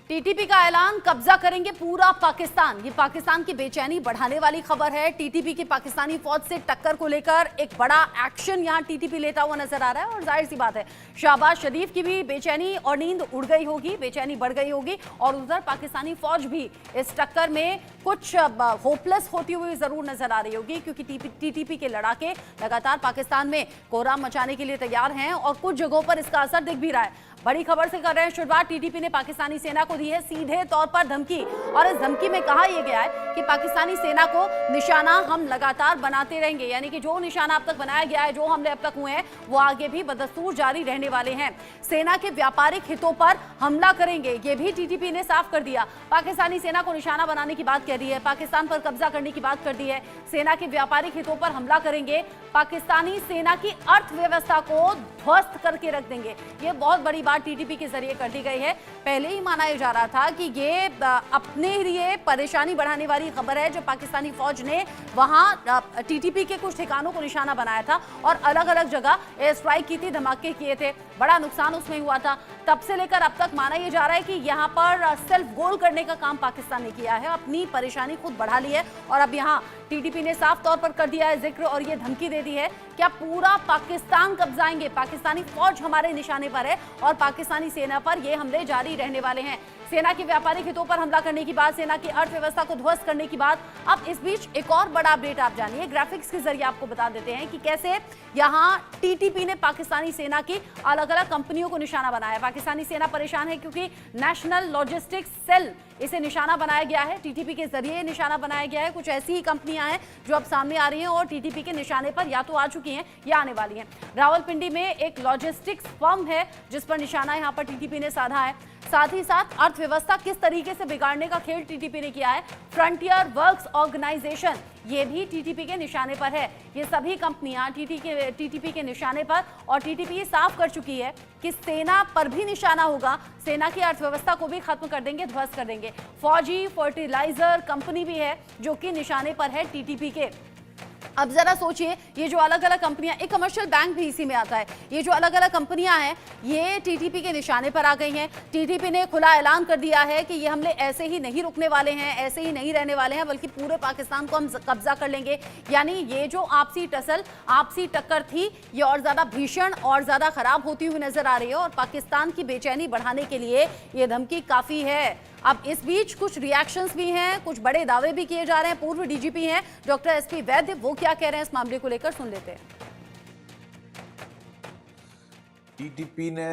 TTP का ऐलान, कब्जा करेंगे पूरा पाकिस्तान। ये पाकिस्तान की बेचैनी बढ़ाने वाली खबर है। टीटीपी की पाकिस्तानी फौज से टक्कर को लेकर एक बड़ा एक्शन यहां टीटीपी लेता हुआ नजर आ रहा है। और जाहिर सी बात है, शहबाज शरीफ की भी बेचैनी और नींद उड़ गई होगी, बेचैनी बढ़ गई होगी। और उधर पाकिस्तानी फौज भी इस टक्कर में कुछ होपलेस होती हुई जरूर नजर आ रही होगी, क्योंकि टीटीपी के लड़ाके लगातार पाकिस्तान में कोहराम मचाने के लिए तैयार हैं और कुछ जगहों पर इसका असर दिख भी रहा है। बड़ी खबर से कर रहे हैं शुरुआत। टीटीपी ने पाकिस्तानी सेना को दी है सीधे तौर पर धमकी, और इस धमकी में कहा यह गया है कि पाकिस्तानी सेना को निशाना हम लगातार बनाते रहेंगे। यानी कि जो निशाना अब तक बनाया गया है, जो हमले अब तक हुए हैं, वो आगे भी बदस्तूर जारी रहने वाले हैं। सेना के व्यापारिक हितों पर हमला करेंगे, ये भी टीटीपी ने साफ कर दिया। पाकिस्तानी सेना को निशाना बनाने की बात कह दी है, पाकिस्तान पर कब्जा करने की बात कर दी है। सेना के व्यापारिक हितों पर हमला करेंगे, पाकिस्तानी सेना की अर्थव्यवस्था को ध्वस्त करके रख देंगे। ये बहुत बड़ी बात टीटीपी के जरिए कर दी गई है। पहले ही माना जा रहा था कि ये अपने लिए परेशानी बढ़ाने वाली खबर है, जो पाकिस्तानी फौज ने वहां टीटीपी के कुछ ठिकानों को निशाना बनाया था और अलग अलग जगह एयर स्ट्राइक की थी, धमाके किए थे, बड़ा नुकसान उसमें हुआ था। तब से लेकर अब तक माना यह जा रहा है कि यहां पर सेल्फ गोल करने का काम पाकिस्तान ने किया है, अपनी परेशानी खुद बढ़ा ली है। और अब यहां टीटीपी ने साफ तौर पर कर दिया है जिक्र और ये धमकी दे दी है कि आप पूरा पाकिस्तान कब्जाएंगे, पाकिस्तानी फौज हमारे निशाने पर है और पाकिस्तानी सेना पर ये हमले जारी रहने वाले हैं। सेना के व्यापारिक हितों पर हमला करने की बात, सेना की अर्थव्यवस्था को ध्वस्त करने की बात। अब इस बीच एक और बड़ा अपडेट आप जानिए, ग्राफिक्स के जरिए आपको बता देते हैं कि कैसे यहां टीटीपी ने पाकिस्तानी सेना की अलग अलग कंपनियों को निशाना बनाया। पाकिस्तानी सेना परेशान है क्योंकि नेशनल लॉजिस्टिक्स सेल इसे निशाना बनाया गया है, टीटीपी के जरिए निशाना बनाया गया है। कुछ ऐसी ही कंपनियां हैं जो अब सामने आ रही हैं और टीटीपी के निशाने पर या तो आ चुकी हैं या आने वाली हैं। रावलपिंडी में एक लॉजिस्टिक्स फर्म है जिस पर निशाना यहां पर टीटीपी ने साधा है। साथ ही साथ अर्थव्यवस्था किस तरीके से बिगाड़ने का खेल टीटीपी ने किया है, फ्रंटियर वर्क्स ऑर्गेनाइजेशन, ये भी टीटीपी के निशाने पर है। ये सभी कंपनियां टीटीपी के निशाने पर, और टीटीपी ये साफ कर चुकी है कि सेना पर भी निशाना होगा, सेना की अर्थव्यवस्था को भी खत्म कर देंगे, ध्वस्त कर देंगे। फौजी फर्टिलाइजर कंपनी भी है जो कि निशाने पर है टीटीपी के। अब जरा सोचिए, ये जो अलग अलग कंपनियां, एक कमर्शियल बैंक भी इसी में आता है, ये जो अलग अलग कंपनियां हैं ये टीटीपी के निशाने पर आ गई हैं। टीटीपी ने खुला ऐलान कर दिया है कि ये हमले ऐसे ही नहीं रुकने वाले हैं, ऐसे ही नहीं रहने वाले हैं, बल्कि पूरे पाकिस्तान को हम कब्जा कर लेंगे। यानी ये जो आपसी टसल, आपसी टक्कर थी, ये और ज्यादा भीषण और ज्यादा खराब होती हुई नजर आ रही है और पाकिस्तान की बेचैनी बढ़ाने के लिए ये धमकी काफी है। अब इस बीच कुछ रिएक्शंस भी हैं, कुछ बड़े दावे भी किए जा रहे हैं। पूर्व डीजीपी हैं डॉक्टर एसपी वैद्य, वो क्या कह रहे हैं इस मामले को लेकर, सुन लेते हैं। टीटीपी ने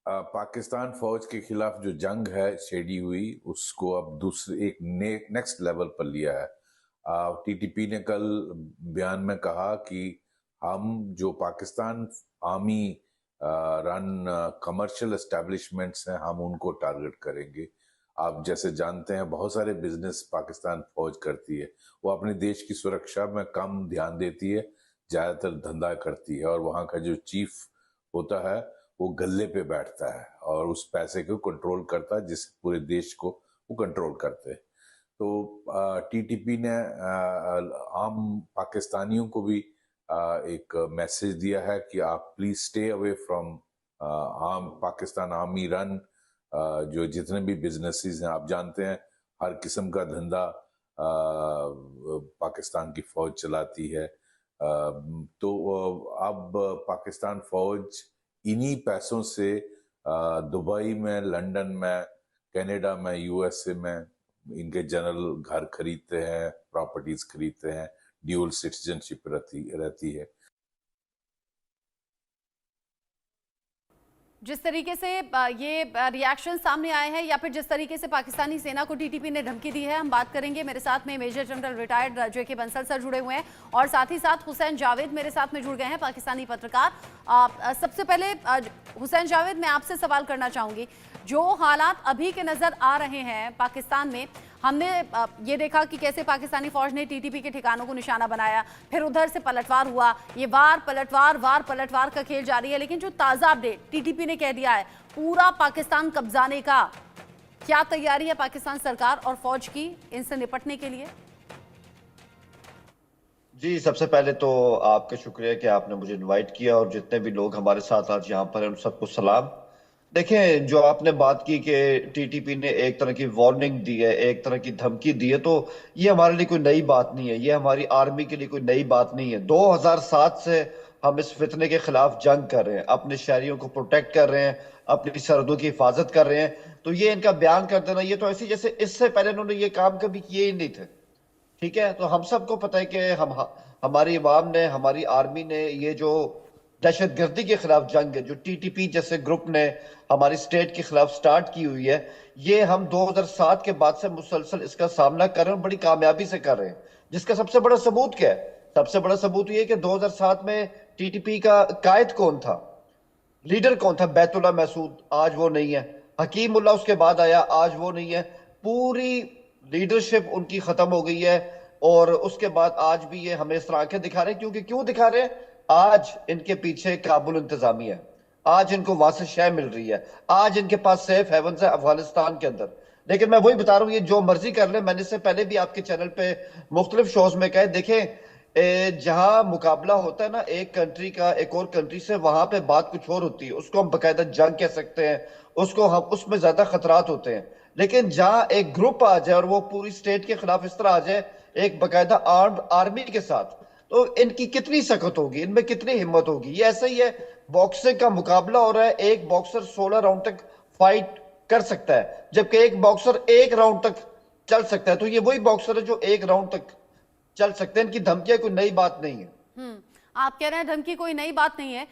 पाकिस्तान फौज के खिलाफ जो जंग है छेड़ी हुई, उसको अब दूसरे एक नेक्स्ट लेवल पर लिया है। टीटीपी ने कल बयान में कहा कि हम जो Pakistan army run commercial establishments हैं, हम उनको टारगेट करेंगे। आप जैसे जानते हैं बहुत सारे बिजनेस पाकिस्तान फौज करती है, वो अपने देश की सुरक्षा में कम ध्यान देती है, ज्यादातर धंधा करती है, और वहाँ का जो चीफ होता है वो गल्ले पे बैठता है और उस पैसे को कंट्रोल करता है, जिससे पूरे देश को वो कंट्रोल करते हैं। तो टीटीपी ने आम पाकिस्तानियों को भी एक मैसेज दिया है कि आप please stay away from Pakistan army run जो जितने भी बिजनेसेस हैं। आप जानते हैं हर किस्म का धंधा पाकिस्तान की फौज चलाती है। तो अब पाकिस्तान फौज इन्हीं पैसों से दुबई में, लंदन में, कनाडा में, यूएसए में इनके जनरल घर खरीदते हैं, प्रॉपर्टीज खरीदते हैं, ड्यूल सिटीजनशिप रहती है। जिस तरीके से ये रिएक्शन सामने आए हैं या फिर जिस तरीके से पाकिस्तानी सेना को टीटीपी ने धमकी दी है, हम बात करेंगे। मेरे साथ में मेजर जनरल रिटायर्ड जेके बंसल सर जुड़े हुए हैं और साथ ही साथ हुसैन जावेद मेरे साथ में जुड़ गए हैं, पाकिस्तानी पत्रकार। सबसे पहले हुसैन जावेद, मैं आपसे सवाल करना चाहूंगी, जो हालात अभी के नजर आ रहे हैं पाकिस्तान में, हमने ये देखा कि कैसे पाकिस्तानी फौज ने टीटीपी के ठिकानों को निशाना बनाया, फिर उधर से पलटवार हुआ, ये वार पलटवार का खेल जारी है। लेकिन जो ताजा अपडेट टीटीपी ने कह दिया है पूरा पाकिस्तान कब्जाने का, क्या तैयारी है पाकिस्तान सरकार और फौज की इनसे निपटने के लिए? जी, सबसे पहले तो आपका शुक्रिया कि आपने मुझे इनवाइट किया और जितने भी लोग हमारे साथ आज यहाँ पर हैं उन सबको सलाम। देखें, जो आपने बात की कि टीटीपी ने एक तरह की वार्निंग दी है, एक तरह की धमकी दी है, तो ये हमारे लिए कोई नई बात नहीं है। ये हमारी आर्मी के लिए कोई नई बात नहीं है। 2007 से हम इस फितने के खिलाफ जंग कर रहे हैं, अपने शहरियों को प्रोटेक्ट कर रहे हैं, अपनी सरहदों की हिफाजत कर रहे हैं। तो ये इनका बयान कर देना, ये तो ऐसे जैसे इससे पहले इन्होंने ये काम कभी किए ही नहीं थे। ठीक है, तो हम सबको पता है कि हमारी अवाम ने, हमारी आर्मी ने ये जो दहशतगर्दी के खिलाफ जंग है, जो टीटीपी जैसे ग्रुप ने हमारी स्टेट के खिलाफ स्टार्ट की हुई है, ये हम 2007 के बाद से मुसलसल इसका सामना कर रहे हैं और बड़ी कामयाबी से कर रहे हैं। जिसका सबसे बड़ा सबूत क्या है? सबसे बड़ा सबूत ये कि 2007 में टीटीपी का कायद कौन था, लीडर कौन था? बैतुल्ला महसूद, आज वो नहीं है। हकीम उल्लाह उसके बाद आया, आज वो नहीं है। पूरी लीडरशिप उनकी खत्म हो गई है। और उसके बाद आज भी ये हमें इस तरह आंखें दिखा रहे हैं, क्योंकि क्यों दिखा रहे हैं? आज इनके पीछे काबुल इंतजामिया है, आज इनको वहां से शय मिल रही है, आज इनके पास सेफ हेवंस है अफगानिस्तान के अंदर। लेकिन मैं वही बता रहा हूँ, ये जो मर्जी कर ले। मैंने इससे पहले भी आपके चैनल पे मुख्तलिफ शोज में कहे, देखें जहां मुकाबला होता है ना एक कंट्री का एक और कंट्री से, वहां पे बात कुछ और होती है, उसको हम बकायदा जंग कह सकते हैं, उसको हम, उसमें ज्यादा खतरात होते हैं। लेकिन जहां एक ग्रुप आ जाए और वो पूरी स्टेट के खिलाफ इस तरह आ जाए, एक बकायदा आर्म्ड आर्मी के साथ, तो इनकी कितनी सख्त होगी, इनमें कितनी हिम्मत होगी। ये ऐसा ही है, बॉक्सिंग का मुकाबला हो रहा है, एक बॉक्सर 16 राउंड तक फाइट कर सकता है, जबकि एक बॉक्सर एक राउंड तक चल सकता है। तो ये वही बॉक्सर है जो एक राउंड तक चल सकते हैं। इनकी धमकियां कोई नई बात नहीं है। आप कह रहे हैं धमकी कोई नई बात नहीं है।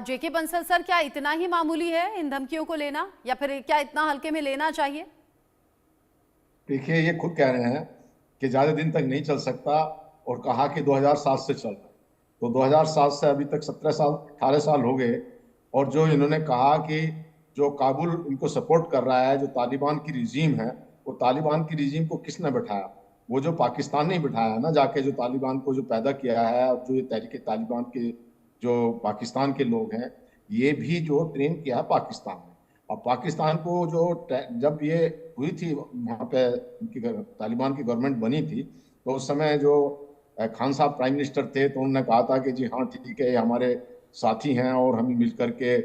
जेके बंसल सर, क्या इतना ही मामूली है इन धमकियों को लेना, या फिर क्या इतना हल्के में लेना चाहिए? देखिए, ये खुद कह रहे हैं कि ज्यादा दिन तक नहीं चल सकता, और कहा कि 2007 से चल रहा है। तो 2007 से अभी तक 17 साल 18 साल हो गए। और जो इन्होंने कहा कि जो काबुल इनको सपोर्ट कर रहा है, जो तालिबान की रिजीम है, वो तालिबान की रिजीम को किसने बैठाया? वो जो पाकिस्तान ने ही बैठाया है ना, जाके जो तालिबान को जो पैदा किया है, और जो ये तहरीक तालिबान के जो पाकिस्तान के लोग हैं, ये भी जो ट्रेन किया है पाकिस्तान ने। और पाकिस्तान को जो जब ये हुई थी वहाँ पे, उनकी तालिबान की गवर्नमेंट बनी थी, तो उस समय जो खान साहब प्राइम मिनिस्टर थे, तो उन्होंने कहा था कि जी हाँ ठीक है, ये हमारे साथी हैं और हम मिल करके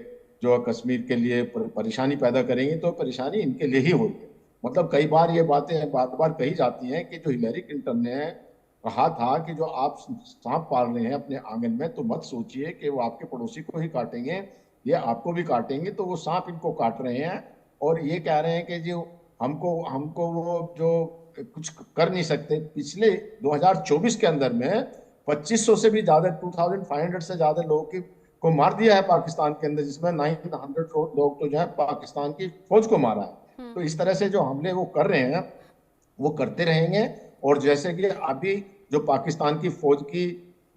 जो कश्मीर के लिए परेशानी पैदा करेंगे, तो परेशानी इनके लिए ही हुई है। मतलब कई बार ये बातें बार बार कही जाती हैं कि जो हिलरी क्लिंटन ने कहा था कि जो आप सांप पाल रहे हैं अपने आंगन में, तो मत सोचिए कि वो आपके पड़ोसी को ही काटेंगे, ये आपको भी काटेंगे। तो वो सांप इनको काट रहे हैं, और ये कह रहे हैं कि जो हमको हमको वो जो कुछ कर नहीं सकते। पिछले 2024 के अंदर में 2500 से भी ज्यादा, 2500 से ज्यादा लोगों को मार दिया है पाकिस्तान के अंदर, जिसमें 900 लोग तो जो है पाकिस्तान की फौज को मारा है। तो इस तरह से जो हमले वो कर रहे हैं, वो करते रहेंगे। और जैसे कि अभी जो पाकिस्तान की फौज की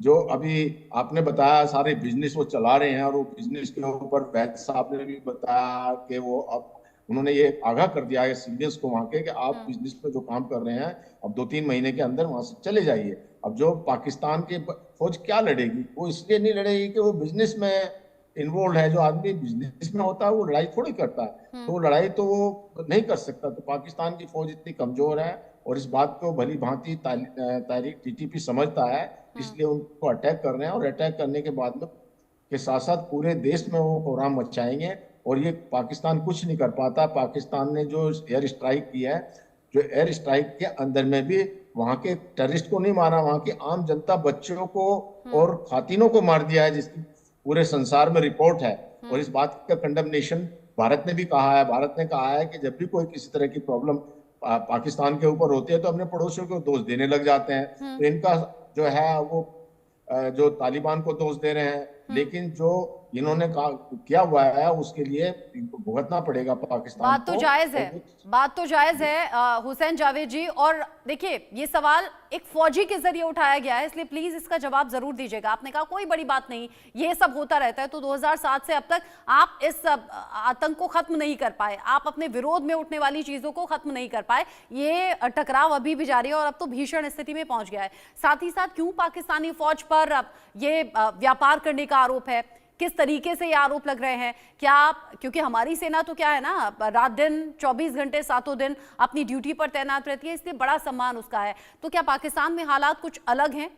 जो अभी आपने बताया सारे बिजनेस वो चला रहे हैं, और वो बिजनेस के ऊपर वैद साहब ने भी बताया कि वो अब उन्होंने ये आगाह कर दिया है सीनियर्स को वहां के कि आप बिजनेस पे जो काम कर रहे हैं, अब 2-3 महीने के अंदर वहां से चले जाइए। अब जो पाकिस्तान की फौज क्या लड़ेगी? वो इसलिए नहीं लड़ेगी कि वो बिजनेस में इन्वॉल्व है। जो आदमी बिजनेस में होता है वो लड़ाई थोड़ी करता है, तो वो लड़ाई तो वो नहीं कर सकता। तो पाकिस्तान की फौज इतनी कमजोर है, और इस बात को भली भांति तारीख टीटीपी समझता है, इसलिए उनको अटैक कर रहे हैं। और अटैक करने के बाद में के साथ साथ पूरे देश में वो कोहराम मचाएंगे, और ये पाकिस्तान कुछ नहीं कर पाता। पाकिस्तान ने जो एयर स्ट्राइक किया है, जो एयर स्ट्राइक के अंदर में भी वहां के टेररिस्ट को नहीं मारा, वहां की आम जनता, बच्चों को और खातिनों को मार दिया है, जिसकी पूरे संसार में रिपोर्ट है। और इस बात का कंडेमनेशन भारत ने भी कहा है। भारत ने कहा है कि जब भी कोई किसी तरह की प्रॉब्लम पाकिस्तान के ऊपर होती है, तो अपने पड़ोसियों को दोष देने लग जाते हैं। तो इनका जो है वो जो तालिबान को दोष दे रहे हैं, लेकिन जो इन्होंने किया हुआ है उसके लिए भुगतना पड़ेगा पाकिस्तान बात तो को। जायज है, बात तो जायज है हुसैन जावेद जी। और देखिए, ये सवाल एक फौजी के जरिए उठाया गया है, इसलिए प्लीज इसका जवाब जरूर दीजिएगा। आपने कहा कोई बड़ी बात नहीं, ये सब होता रहता है। तो 2007 से अब तक आप इस आतंक को खत्म नहीं कर पाए, आप अपने विरोध में उठने वाली चीजों को खत्म नहीं कर पाए। ये टकराव अभी भी जारी है और अब तो भीषण स्थिति में पहुंच गया है। साथ ही साथ क्यों पाकिस्तानी फौज पर अब ये व्यापार करने का आरोप है, किस तरीके से ये आरोप लग रहे हैं? क्या क्योंकि हमारी सेना तो क्या है ना, रात दिन 24 घंटे 7 दिन अपनी ड्यूटी पर तैनात रहती है, इसलिए बड़ा सम्मान उसका है। तो क्या पाकिस्तान में हालात कुछ अलग हैं?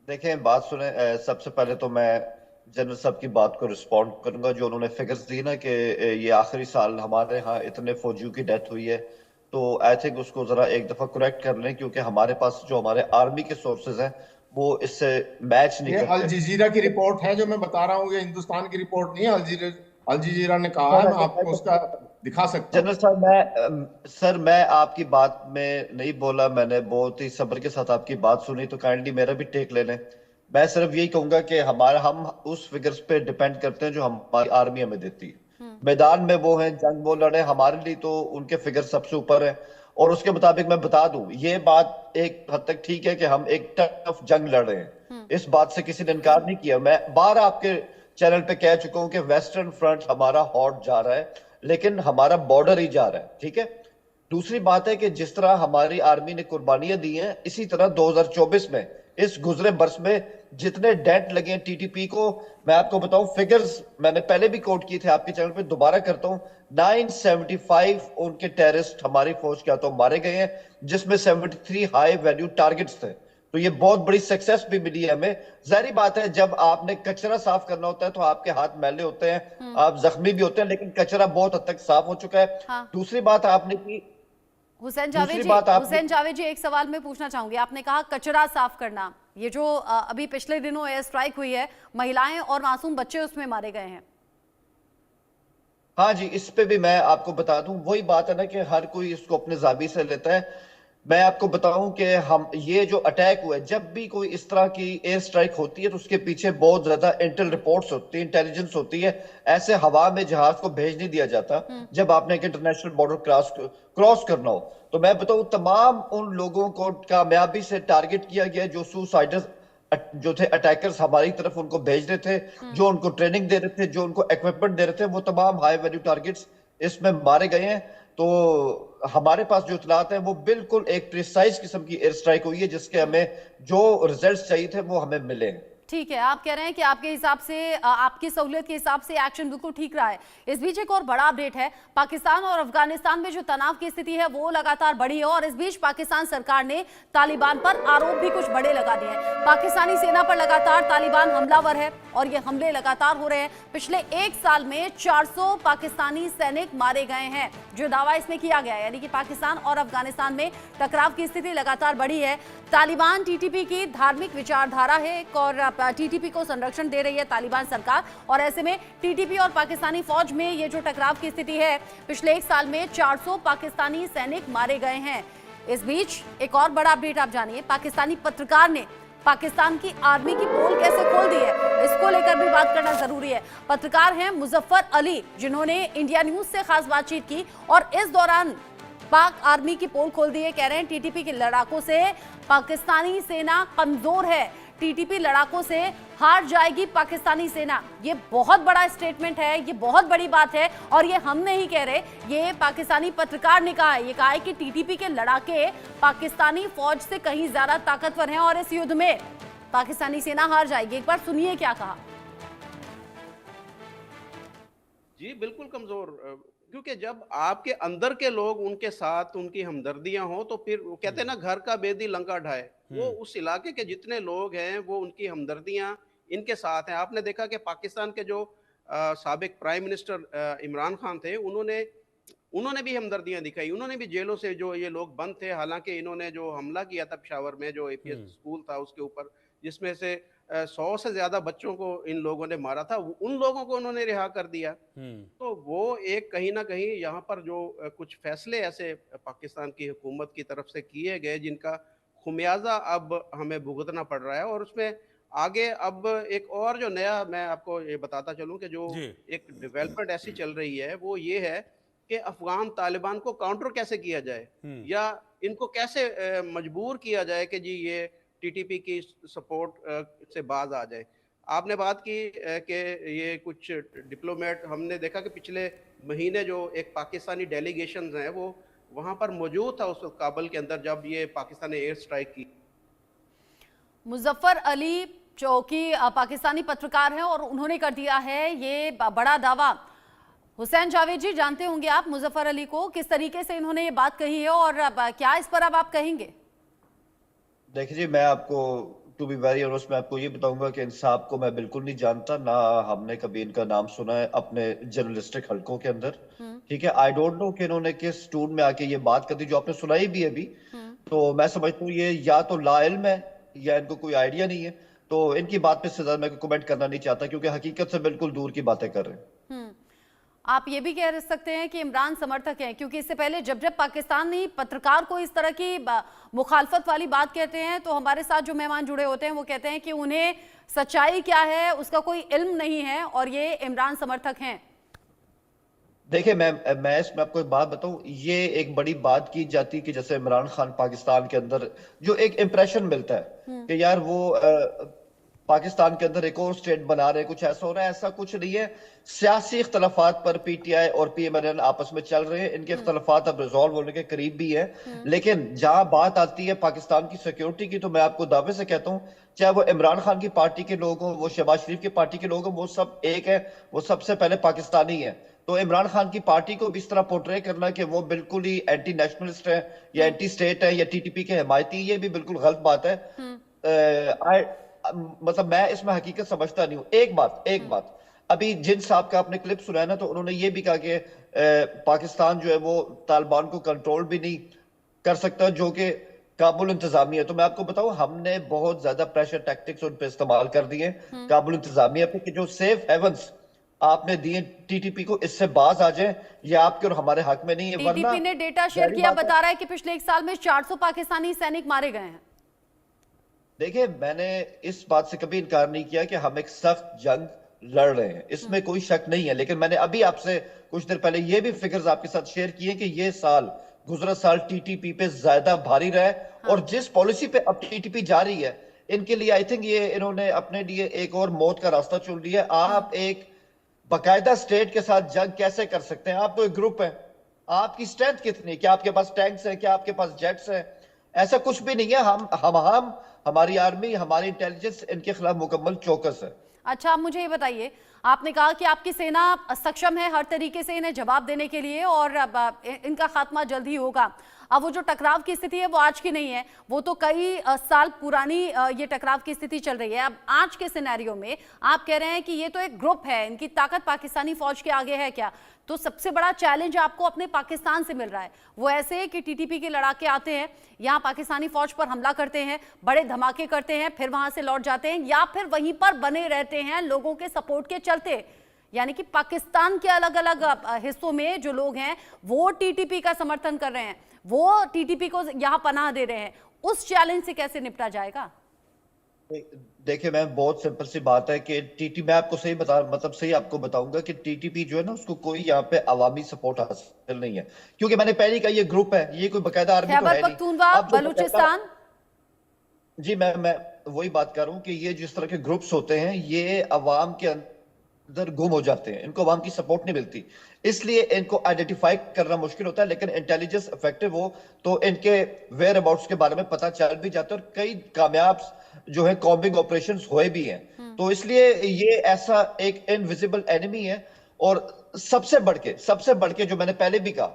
देखें, बात सुने, सबसे पहले तो मैं जनरल साहब की बात को रिस्पॉन्ड करूंगा। जो उन्होंने फिगर्स दी ना कि ये आखिरी साल हमारे यहाँ इतने फौजियों की डेथ हुई है, तो आई थिंक उसको जरा एक दफा करेक्ट कर लें, क्योंकि हमारे पास जो हमारे आर्मी के सोर्सेज हैं वो इससे मैच नहीं ये अल करते। जजीरा की रिपोर्ट है जो मैं बता रहा हूँ, ये हिंदुस्तान की रिपोर्ट नहीं है। अल जजीरा ने कहा है, मैं आपको उसका दिखा सकता हूँ। जनरल साहब सर मैं आपकी बात में नहीं बोला, मैंने बहुत ही सब्र के साथ आपकी बात सुनी, तो काइंडली मेरा भी टेक ले लें। मैं सिर्फ यही कहूंगा कि हम उस फिगर्स पे डिपेंड करते हैं जो हमारी आर्मी हमें देती है। मैदान में वो हैं, जंग वो लड़े, हमारे लिए तो उनके फिगर सबसे ऊपर है। और उसके मुताबिक मैं बता दूं, ये बात एक हद तक ठीक है कि हम एक टफ जंग लड़ रहे हैं, इस बात से किसी ने इनकार नहीं किया। मैं बार आपके चैनल पे कह चुका हूं कि वेस्टर्न फ्रंट हमारा हॉट जा रहा है, लेकिन हमारा बॉर्डर ही जा रहा है, ठीक है। दूसरी बात है कि जिस तरह हमारी आर्मी ने कुर्बानियां दी हैं, इसी तरह 2024 में इस गुजरे बरस में जितने डेट लगे हैं टीटीपी को, मैं आपको बताऊं फिगर्स मैंने पहले भी कोट किए थे आपके चैनल पे, दोबारा करता हूं। 975 उनके टेररिस्ट हमारी फौज के हाथों मारे गए हैं, जिसमें 73 हाई वैल्यू टारगेट्स थे। तो ये बहुत बड़ी सक्सेस भी मिली है हमें। जाहिर बात है जब आपने कचरा साफ करना होता है तो आपके हाथ मैले होते हैं, आप जख्मी भी होते हैं, लेकिन कचरा बहुत हद तक साफ हो चुका है। हाँ। दूसरी बात आपने की, हुसैन जावेद जी एक सवाल मैं पूछना चाहूंगी। आपने कहा कचरा साफ करना, ये जो अभी पिछले दिनों एयर स्ट्राइक हुई है, महिलाएं और मासूम बच्चे उसमें मारे गए हैं। हाँ जी, इस पे भी मैं आपको बता दूं, वही बात है ना कि हर कोई इसको अपने जाबी से लेता है। मैं आपको बताऊं कि हम ये जो अटैक हुआ है, जब भी कोई इस तरह की एयर स्ट्राइक होती है तो उसके पीछे बहुत ज्यादा इंटेल रिपोर्ट्स होती है, इंटेलिजेंस होती है। ऐसे हवा में जहाज को भेज नहीं दिया जाता जब आपने एक इंटरनेशनल बॉर्डर क्रॉस करना हो। तो मैं बताऊं, तमाम उन लोगों को कामयाबी से टारगेट किया गया जो सुसाइडर्स जो थे, अटैकर्स हमारी तरफ उनको भेज रहे थे, जो उनको ट्रेनिंग दे रहे थे, जो उनको इक्विपमेंट दे रहे थे, वो तमाम हाई वैल्यू टारगेट्स इसमें मारे गए हैं। तो हमारे पास जो इतलात है वो बिल्कुल एक प्रिसाइज किस्म की एयर स्ट्राइक हुई है, जिसके हमें जो रिजल्ट्स चाहिए थे वो हमें मिले। ठीक है, आप कह रहे हैं कि आपके हिसाब से, आपकी सहूलियत के हिसाब से एक्शन बिल्कुल ठीक रहा है। इस बीच एक और बड़ा अपडेट है, पाकिस्तान और अफगानिस्तान में जो तनाव की स्थिति है वो लगातार बढ़ी है, और इस बीच पाकिस्तान सरकार ने तालिबान पर आरोप भी कुछ बड़े लगा दिए हैं। पाकिस्तानी सेना पर लगातार तालिबान हमलावर है और ये हमले लगातार हो रहे हैं। पिछले एक साल में 400 पाकिस्तानी सैनिक मारे गए हैं, जो दावा इसमें किया गया है। यानी कि पाकिस्तान और अफगानिस्तान में टकराव की स्थिति लगातार बढ़ी है। तालिबान टीटीपी की धार्मिक विचारधारा है और टीटीपी को संरक्षण दे रही है तालिबान सरकार, और ऐसे में टीटीपी और पाकिस्तानी फौज में ये जो टकराव की स्थिति है, पिछले एक साल में 400 पाकिस्तानी सैनिक मारे गए हैं। इस बीच एक और बड़ा अपडेट आप जानिए, पाकिस्तानी पत्रकार ने पाकिस्तान की आर्मी की पोल कैसे खोल दी है, इसको लेकर भी बात करना जरूरी है। पत्रकार हैं मुजफ्फर अली, जिन्होंने इंडिया न्यूज से खास बातचीत की और इस दौरान पाक आर्मी की पोल खोल दी है। कह रहे हैं टीटीपी के लड़ाकों से पाकिस्तानी सेना कमजोर है, टीटीपी लड़ाकों से हार जाएगी पाकिस्तानी सेना। ये बहुत बड़ा स्टेटमेंट है, ये बहुत बड़ी बात है, और ये हम नहीं कह रहे, ये पाकिस्तानी पत्रकार ने कहा है। ये कहा है कि टीटीपी के लड़ाके पाकिस्तानी फौज से कहीं ज्यादा ताकतवर हैं और इस युद्ध में पाकिस्तानी सेना हार जाएगी। एक बार सुनिए क्या कहा। जी बिल्कुल कमजोर, क्योंकि जब आपके अंदर के लोग उनके साथ उनकी हमदर्दियां हो तो फिर वो कहते हैं ना, घर का बेदी लंका ढाए, वो उस इलाके के जितने लोग हैं वो उनकी हमदर्दियां इनके साथ हैं। आपने देखा कि पाकिस्तान के जो साबिक प्राइम मिनिस्टर इमरान खान थे, उन्होंने भी हमदर्दियां दिखाई, उन्होंने भी जेलों से जो ये लोग बंद थे, हालांकि इन्होंने जो हमला किया था पेशावर में, जो एपीएस स्कूल था उसके ऊपर, जिसमें से 100 से ज्यादा बच्चों को इन लोगों ने मारा था, उन लोगों को उन्होंने रिहा कर दिया। तो वो एक कहीं ना कहीं यहाँ पर जो कुछ फैसले ऐसे पाकिस्तान की हुकूमत की तरफ से किए गए, जिनका खुमियाजा अब हमें भुगतना पड़ रहा है। और उसमें आगे अब एक और जो नया, मैं आपको ये बताता चलूं कि जो एक डेवलपमेंट ऐसी चल रही है वो ये है कि अफगान तालिबान को काउंटर कैसे किया जाए, या इनको कैसे मजबूर किया जाए कि जी ये टीटीपी की सपोर्ट से बाज आ जाए। आपने बात की कि ये कुछ डिप्लोमेट, हमने देखा कि पिछले महीने जो एक पाकिस्तानी डेलीगेशन है वो वहां पर मौजूद था उस काबुल के अंदर, जब ये पाकिस्तान ने एयर स्ट्राइक की। मुजफ्फर अली जो कि पाकिस्तानी पत्रकार हैं और उन्होंने कर दिया है ये बड़ा दावा। हुसैन जावेद जी, जानते होंगे आप मुजफ्फर अली को, किस तरीके से इन्होंने ये बात कही है और क्या इस पर अब आप कहेंगे? देखिए जी, मैं आपको टू बी वेरी ऑनेस्ट मैं आपको ये बताऊंगा कि इन साहब को मैं बिल्कुल नहीं जानता, ना हमने कभी इनका नाम सुना है अपने जर्नलिस्टिक हलकों के अंदर। ठीक है, आई डोंट नो कि इन्होंने किस टून में आके ये बात कर दी जो आपने सुनाई भी है अभी। तो मैं समझता हूँ ये या तो लाइल्म है या इनको कोई आइडिया नहीं है। तो इनकी बात पे से ज्यादा मैं कमेंट करना नहीं चाहता, क्योंकि हकीकत से बिल्कुल दूर की बातें कर रहे हैं। आप ये भी कह सकते हैं कि इमरान समर्थक हैं, क्योंकि इससे पहले जब जब पाकिस्तानी पत्रकार को इस तरह की मुखालफत वाली बात कहते हैं तो हमारे साथ जो मेहमान जुड़े होते हैं वो कहते हैं कि उन्हें सच्चाई क्या है उसका कोई इल्म नहीं है और ये इमरान समर्थक हैं। देखिए मैं इसमें आपको एक बात बताऊं, ये एक बड़ी बात की जाती कि जैसे इमरान खान पाकिस्तान के अंदर जो एक इंप्रेशन मिलता है कि यार वो पाकिस्तान के अंदर एक और स्टेट बना रहे, कुछ ऐसा हो रहा है। ऐसा कुछ नहीं है। सियासी इख्तलाफात पर पीटीआई और पीएमएल एन आपस में चल रहे हैं, इनके इख्तलाफात अब रिजॉल्व होने के करीब भी है। लेकिन जहां बात आती है पाकिस्तान की सिक्योरिटी की, तो मैं आपको दावे से कहता हूं, चाहे वो इमरान खान की पार्टी के लोग हों, वो शहबाज शरीफ की पार्टी के लोग हों, वो सब एक है, वो सबसे पहले पाकिस्तानी है। तो इमरान खान की पार्टी को भी इस तरह पोर्ट्रे करना कि वो बिल्कुल ही एंटी नेशनलिस्ट है या एंटी स्टेट है या टीटीपी के हिमायती, ये भी बिल्कुल गलत बात है। मतलब मैं इसमें हकीकत समझता नहीं हूँ। एक बात अभी जिन साहब का आपने क्लिप सुना है ना, तो उन्होंने ये भी कहा कि पाकिस्तान जो है वो तालिबान को कंट्रोल भी नहीं कर सकता, जो कि काबुल इंतजामिया है। तो मैं आपको बताऊं, हमने बहुत ज्यादा प्रेशर टैक्टिक्स उन पे इस्तेमाल कर दिए काबुल इंतजामिया पे कि जो सेफ हेवंस आपने दिए टीटीपी को, इससे बाज आ जाए, ये आपके और हमारे हक में नहीं है। वरना टीटीपी ने डेटा शेयर किया, बता रहा है कि पिछले 1 साल में 400 पाकिस्तानी सैनिक मारे गए हैं। देखिए, मैंने इस बात से कभी इनकार नहीं किया कि हम एक सख्त जंग लड़ रहे हैं, इसमें कोई शक नहीं है। लेकिन मैंने अभी आपसे कुछ देर पहले ये भी फिगर्स आपके साथ शेयर किए कि ये साल, गुजरा साल टीटीपी पे ज्यादा भारी रहा है। और जिस पॉलिसी पे अब टीटीपी जा रही है, इनके लिए आई थिंक ये इन्होंने अपने लिए एक और मौत का रास्ता चुन लिया है। आप एक बाकायदा स्टेट के साथ जंग कैसे कर सकते हैं? आप तो एक ग्रुप है, आपकी स्ट्रेंथ कितनी? क्या आपके पास टैंक्स है? क्या आपके पास जेट्स है? ऐसा कुछ भी नहीं है। हम हमारी आर्मी, हमारी इंटेलिजेंस इनके खिलाफ मुकम्मल चौकस है। अच्छा, आप मुझे ये बताइए, आपने कहा कि आपकी सेना सक्षम है हर तरीके से इन्हें जवाब देने के लिए और इनका खात्मा जल्द ही होगा। अब वो जो टकराव की स्थिति है वो आज की नहीं है, वो तो कई साल पुरानी ये टकराव की स्थिति चल रही है। अब आज के सिनेरियो में आप कह रहे हैं कि ये तो एक ग्रुप है, इनकी ताकत पाकिस्तानी फौज के आगे है क्या? तो सबसे बड़ा चैलेंज आपको अपने पाकिस्तान से मिल रहा है, वो ऐसे है कि टीटीपी के लड़ाके आते हैं, यहाँ पाकिस्तानी फौज पर हमला करते हैं, बड़े धमाके करते हैं, फिर वहां से लौट जाते हैं, या फिर वहीं पर बने रहते हैं लोगों के सपोर्ट के चलते। यानी कि पाकिस्तान के अलग अलग हिस्सों में जो लोग हैं वो टीटीपी का समर्थन कर रहे हैं, वो टीटीपी को यहाँ पनाह दे रहे हैं। उस चैलेंज से कैसे निपटा जाएगा? देखिए, मैं बहुत सिंपल सी बात है कि मैं आपको सही आपको बताऊंगा कि टीटीपी जो है ना, उसको कोई यहाँ पे अवामी सपोर्ट हासिल नहीं है, क्योंकि मैंने पहले कहा ये ग्रुप है, ये कोई बकायदा आर्मी तो है नहीं। पख्तूनख्वा, बलूचिस्तान, जी मैं वही बात कर रहा हूँ कि ये जिस तरह के ग्रुप्स होते हैं, ये अवाम के अंदर गुम हो जाते हैं, इनको अवाम की सपोर्ट नहीं मिलती, इसलिए इनको आइडेंटिफाई करना मुश्किल होता है। लेकिन इंटेलिजेंस इफेक्टिव हो तो इनके वेयर अबाउट्स के बारे में पता चल भी जाता है, और कई कामयाब जो है कॉम्बिंग ऑपरेशंस हुए भी हैं। तो इसलिए ये ऐसा एक इनविजिबल एनिमी है। और सबसे बढ़ के जो मैंने पहले भी कहा,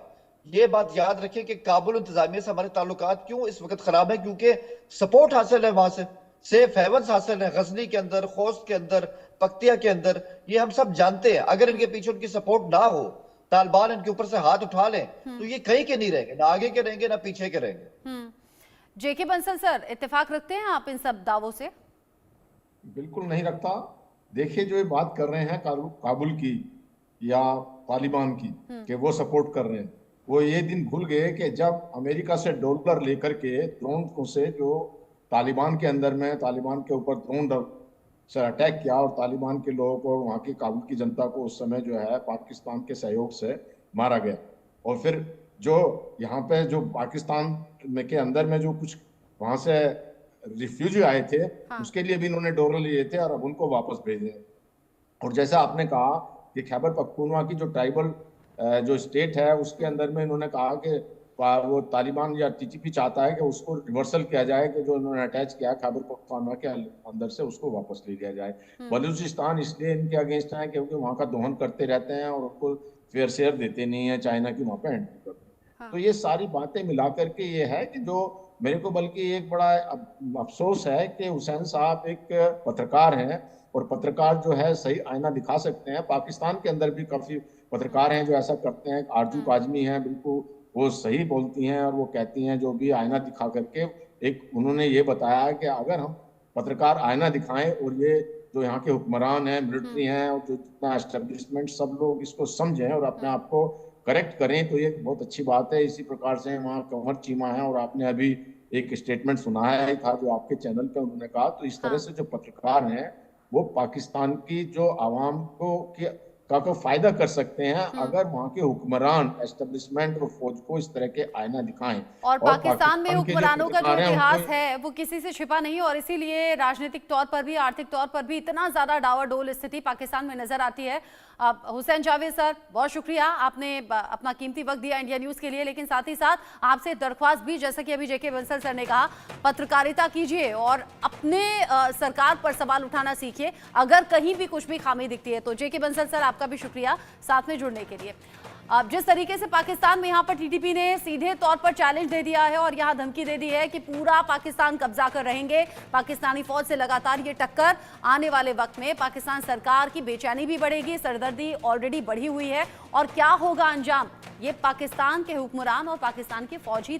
ये बात याद रखें कि काबुल इंतजामिया से हमारे ताल्लुकात क्यों इस वक्त खराब है, क्योंकि सपोर्ट हासिल है वहां से, सेफ हेवंस हासिल है गजनी के अंदर, खोस्त के अंदर, पक्तिया के अंदर, ये हम सब जानते हैं। अगर इनके पीछे उनकी सपोर्ट ना हो, तालिबान इनके ऊपर से हाथ उठा लें, तो ये कहीं के नहीं रहेंगे, ना आगे के रहेंगे ना पीछे के रहेंगे। जेके बंसल सर, इत्तेफाक रखते हैं आप इन सब दावों से? बिल्कुल नहीं रखता। देखिए, जो ये बात कर रहे हैं काबुल की या तालिबान की कि वो सपोर्ट कर रहे हैं, वो ये दिन भूल गए कि जब अमेरिका से डॉलर लेकर के ड्रोन से जो तालिबान के अंदर में तालिबान के ऊपर ड्रोन से अटैक किया और तालिबान के लोगों को, वहाँ की काबुल की जनता को उस समय जो है पाकिस्तान के सहयोग से मारा गया। और फिर जो यहाँ पे जो पाकिस्तान में के अंदर में जो कुछ वहाँ से रिफ्यूजी आए थे, उसके लिए भी इन्होंने डॉलर लिए थे और अब उनको वापस भेजे। और जैसा आपने कहा कि खैबर पख्तूनख्वा की जो ट्राइबल जो स्टेट है, उसके अंदर में इन्होंने कहा कि वो तालिबान या टीटीपी चाहता है कि उसको रिवर्सल किया जाए, कि जो इन्होंने अटैच किया खैबर पख्तूनख्वा के अंदर से, उसको वापस ले लिया जाए। बलूचिस्तान इसलिए इनके अगेंस्ट है क्योंकि वहाँ का दोहन करते रहते हैं और उनको फेयर शेयर देते नहीं है, चाइना की वहाँ पे एंट्री करते हैं। हाँ। तो ये सारी बातें मिला करके ये है कि जो मेरे को बल्कि एक बड़ा अफसोस है कि हुसैन साहब एक पत्रकार हैं, और पत्रकार जो है सही आईना दिखा सकते हैं। पाकिस्तान के अंदर भी काफी पत्रकार हैं जो ऐसा करते हैं। आरजू काजमी हैं, बिल्कुल वो सही बोलती हैं और वो कहती हैं जो भी आईना दिखा करके। एक उन्होंने ये बताया है कि अगर हम पत्रकार आईना दिखाएं और ये जो यहाँ के हुक्मरान हैं, मिलिट्री हैं और जो जितना एस्टेब्लिशमेंट, सब लोग इसको समझें और अपने आप को करेक्ट करें, तो ये बहुत अच्छी बात है। इसी प्रकार से वहाँ कंवर चीमा है, और आपने अभी एक स्टेटमेंट सुनाया है था जो आपके चैनल पे उन्होंने कहा। तो इस तरह से जो पत्रकार हैं वो पाकिस्तान की जो आवाम को फायदा कर सकते हैं अगर वहाँ के हुक्मरान, एस्टेब्लिशमेंट और फौज को इस तरह के आईना दिखाएं। और पाकिस्तान में के जो हुक्मरानों का जो पत्रकार हैं, इतिहास उनको है वो किसी से छिपा नहीं, और इसीलिए राजनीतिक तौर पर भी, आर्थिक तौर पर भी इतना ज्यादा डावाडोल स्थिति पाकिस्तान में नजर आती है। हुसैन जावेद सर, बहुत शुक्रिया, आपने अपना कीमती वक्त दिया इंडिया न्यूज के लिए। लेकिन साथ ही साथ आपसे दरख्वास्त भी, जैसा कि अभी जेके बंसल सर ने कहा, पत्रकारिता कीजिए और अपने सरकार पर सवाल उठाना सीखिए अगर कहीं भी कुछ भी खामी दिखती है तो। जेके बंसल सर, आपका भी शुक्रिया साथ में जुड़ने के लिए। अब जिस तरीके से पाकिस्तान में यहाँ पर टीटीपी ने सीधे तौर पर चैलेंज दे दिया है और यहाँ धमकी दे दी है कि पूरा पाकिस्तान कब्जा कर रहेंगे, पाकिस्तानी फौज से लगातार ये टक्कर, आने वाले वक्त में पाकिस्तान सरकार की बेचैनी भी बढ़ेगी, सरदर्दी ऑलरेडी बढ़ी हुई है। और क्या होगा अंजाम, ये पाकिस्तान के हुक्मरान और पाकिस्तान की फौज ही